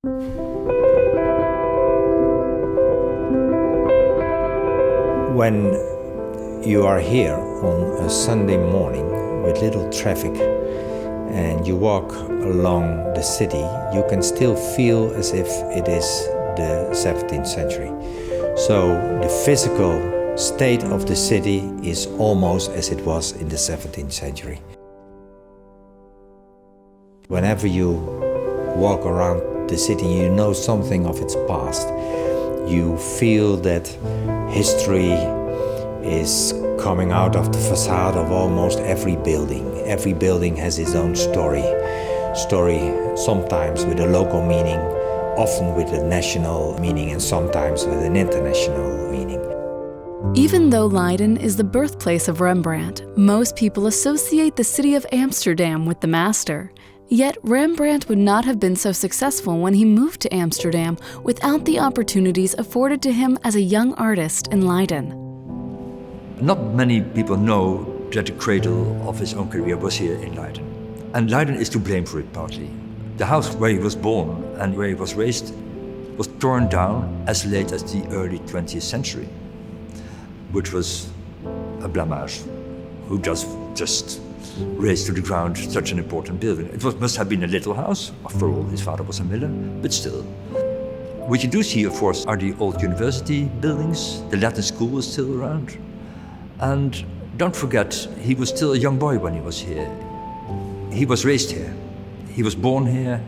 When you are here on a Sunday morning with little traffic and you walk along the city, you can still feel as if it is the 17th century. So the physical state of the city is almost as it was in the 17th century. Whenever you walk around the city, you know something of its past. You feel that history is coming out of the facade of almost every building. Every building has its own story. Story sometimes with a local meaning, often with a national meaning, and sometimes with an international meaning. Even though Leiden is the birthplace of Rembrandt, most people associate the city of Amsterdam with the master. Yet Rembrandt would not have been so successful when he moved to Amsterdam without the opportunities afforded to him as a young artist in Leiden. Not many people know that the cradle of his own career was here in Leiden. And Leiden is to blame for it partly. The house where he was born and where he was raised was torn down as late as the early 20th century, which was a blamage. Who just razed to the ground such an important building? It must have been a little house. After all, his father was a miller, but still. What you do see, of course, are the old university buildings. The Latin school is still around. And don't forget, he was still a young boy when he was here. He was raised here. He was born here.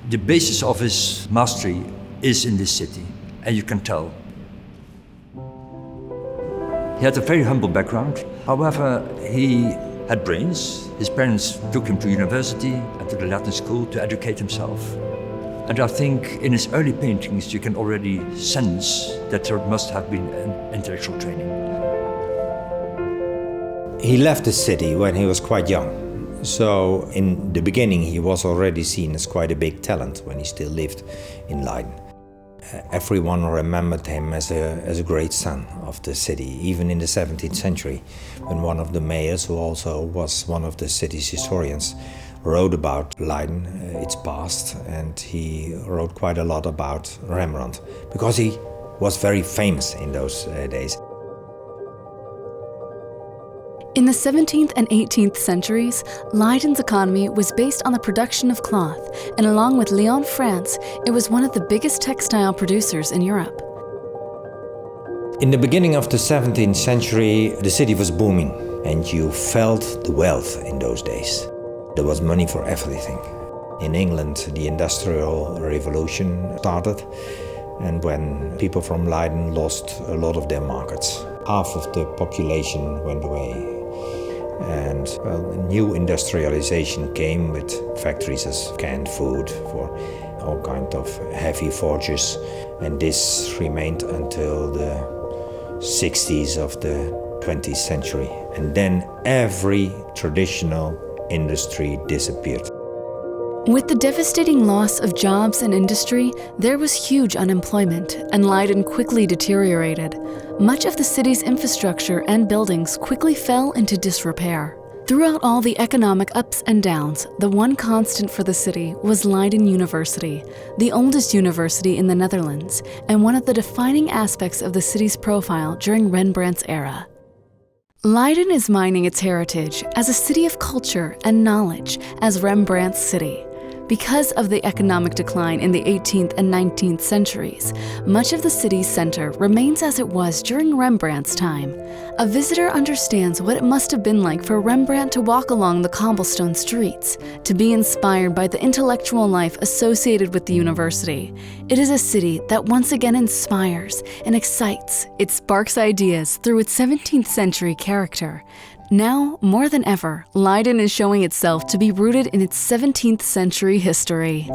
The basis of his mastery is in this city, and you can tell. He had a very humble background. However, he had brains. His parents took him to university and to the Latin school to educate himself. And I think in his early paintings you can already sense that there must have been an intellectual training. He left the city when he was quite young. So in the beginning he was already seen as quite a big talent when he still lived in Leiden. Everyone remembered him as a great son of the city, even in the 17th century, when one of the mayors, who also was one of the city's historians, wrote about Leiden, its past, and he wrote quite a lot about Rembrandt, because he was very famous in those days. In the 17th and 18th centuries, Leiden's economy was based on the production of cloth, and along with Lyon, France, it was one of the biggest textile producers in Europe. In the beginning of the 17th century, the city was booming, and you felt the wealth in those days. There was money for everything. In England, the Industrial Revolution started, and when people from Leiden lost a lot of their markets, half of the population went away. And new industrialization came with factories as canned food for all kinds of heavy forges, and this remained until the 60s of the 20th century. And then every traditional industry disappeared. With the devastating loss of jobs and industry, there was huge unemployment, and Leiden quickly deteriorated. Much of the city's infrastructure and buildings quickly fell into disrepair. Throughout all the economic ups and downs, the one constant for the city was Leiden University, the oldest university in the Netherlands, and one of the defining aspects of the city's profile during Rembrandt's era. Leiden is mining its heritage as a city of culture and knowledge as Rembrandt's city. Because of the economic decline in the 18th and 19th centuries, much of the city's center remains as it was during Rembrandt's time. A visitor understands what it must have been like for Rembrandt to walk along the cobblestone streets, to be inspired by the intellectual life associated with the university. It is a city that once again inspires and excites. It sparks ideas through its 17th century character. Now, more than ever, Leiden is showing itself to be rooted in its 17th century history.